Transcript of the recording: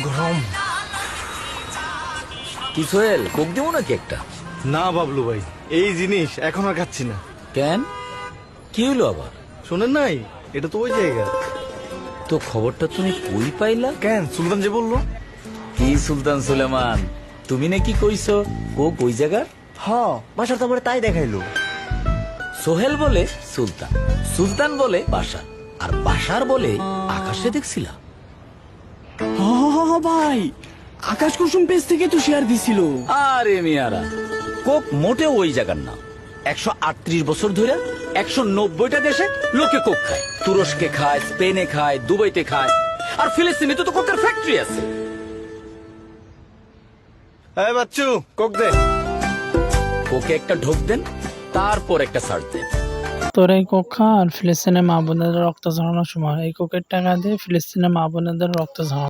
গরম। কি সোহেল, কোক দেবো নাকি একটা? না বাবলু ভাই, এই জিনিস এখন আর খাচ্ছি না। কেন, কি হইলো আবার? শোনেন নাই, এটা তো ওই জায়গা। তো খবরটা তুমি কই পাইলা? কেন, সুলতান যে বললো। কি সুলতান সুলেমান, তুমি নাকি কইছো কোক ওই জায়গার? হ, বাসার তো আমার তাই দেখাইলো। সোহেল বলে সুলতান, সুলতান বলে বাসার, আর বাসার বলে আকাশে দেখছিলা। ভাই, আকাশ কুসুম পেজ থেকে তো শেয়ার দিছিল। আরে মিয়ারা, কোক মোটেও ওই জায়গার না। 138 বছর ধরে 190টা দেশে লোকে কোক খায়। তুরস্কে খায়, স্পেনে খায়, দুবাইতে খায়, আর ফিলিস্তিনে তো কোকের ফ্যাক্টরি আছে। এই বাচ্চু, কোক দে। কোকে একটা ঢোক দেন, তারপর একটা সার্চ দেন। তোর এই কোক খা আর ফিলিস্তিনের মা বোনেদের রক্ত ঝরানোর সময় এই কোকের টাকা দিয়ে ফিলিস্তিনের মা বোনেদের রক্ত ঝরানো।